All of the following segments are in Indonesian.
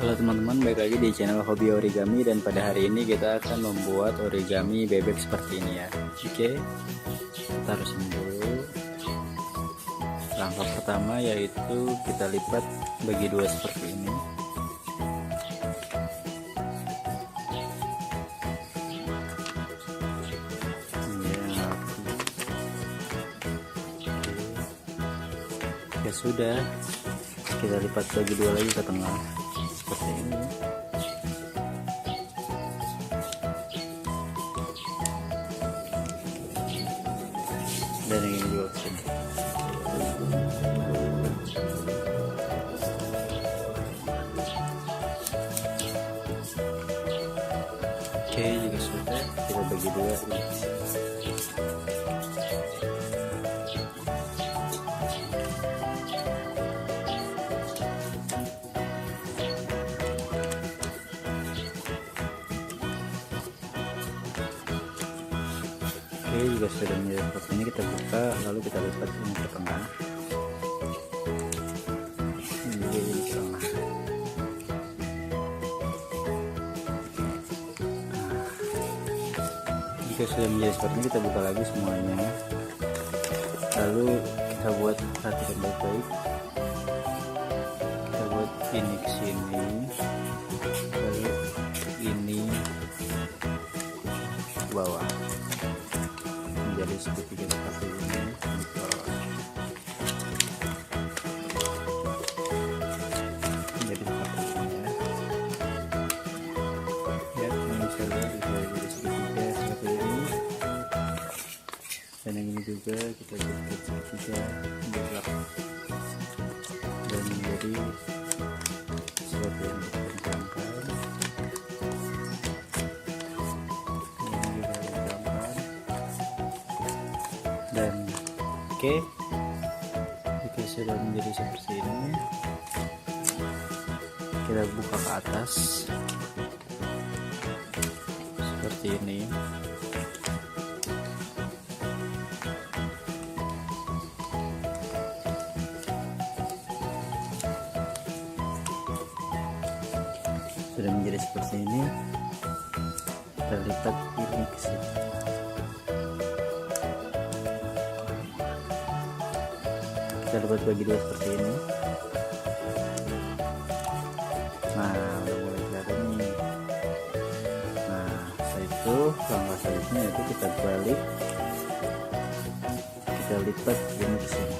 Halo teman-teman, balik lagi di channel Hobi Origami, dan pada hari ini kita akan membuat origami bebek seperti ini ya. Oke, kita harus dulu. Langkah pertama yaitu kita lipat bagi dua seperti ini. Ya sudah, kita lipat bagi dua lagi ke tengah seperti ini. Dan ini juga kesini. Oke, juga sudah, kita bagi dua ini. Oke, juga sudah menjadi seperti ini, kita buka lalu kita lipat ini ke tengah. Ini di tengah. Jika sudah menjadi seperti ini, kita buka lagi semuanya. Lalu kita buat, perhatikan baik-baik. Kita buat ini ke sini. Lalu ini ke bawah. Menjadi segitiga seperti ini di bawah. Menjadi seperti ini ya. Ya, teman bisa lihat bisa jadi segitiga seperti ini. Dan yang ini juga kita buat segitiga di belakang. Dan menjadi seperti yang kita rencanakan. Dan oke, jika sudah menjadi seperti ini, kita buka ke atas seperti ini. Sudah menjadi seperti ini, kita lipat ini ke sini. Kita lipat bagi dua seperti ini. Nah, udah mulai kelihatan nih. Nah, setelah itu langkah selanjutnya yaitu kita balik, kita lipat ini ke sini.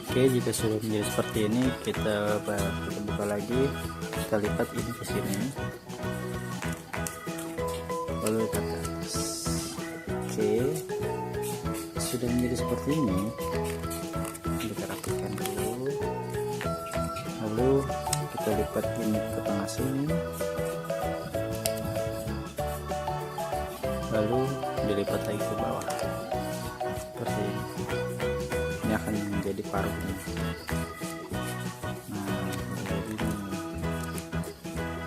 Oke, jika sudah menjadi seperti ini, kita buka lagi, kita lipat ini ke sini, lalu kita ke atas. Oke, sudah menjadi seperti ini, kita rapikan dulu, lalu kita lipat ini ke tengah sini, lalu dilipat lagi ke bawah seperti ini. Ini akan menjadi paruhnya. Nah, jadi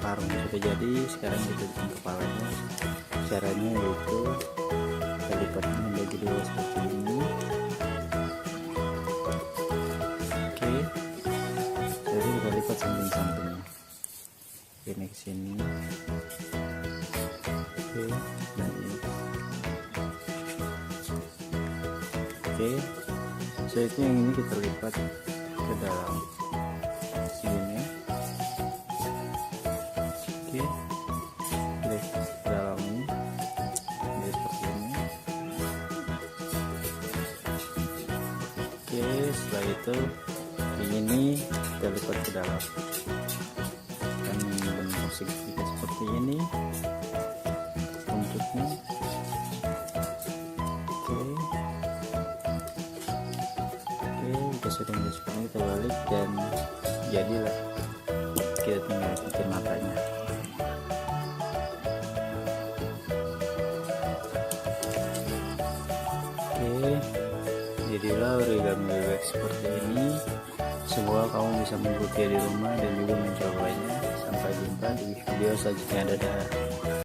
paruhnya sudah jadi. Sekarang kita bikin kepalanya. Caranya yaitu kita lipat menjadi dua seperti ini. Oke, jadi kita lipat samping-sampingnya ini ke sini. Oke, dan ini. Oke, selanjutnya yang ini kita lipat ke dalam sini. Oke, lihat ke dalam ini. Seperti ini. Oke, setelah itu yang ini kita lipat ke dalam dan membentuk segitiga seperti ini bentuknya. Oke, jika sudah menjadi seperti ini, kita balik dan jadilah. Kita tinggal bikin matanya. Jadilah origami bebek seperti ini. Semoga kamu bisa membuatnya di rumah dan juga mencobanya. Sampai jumpa di video selanjutnya. Dadah.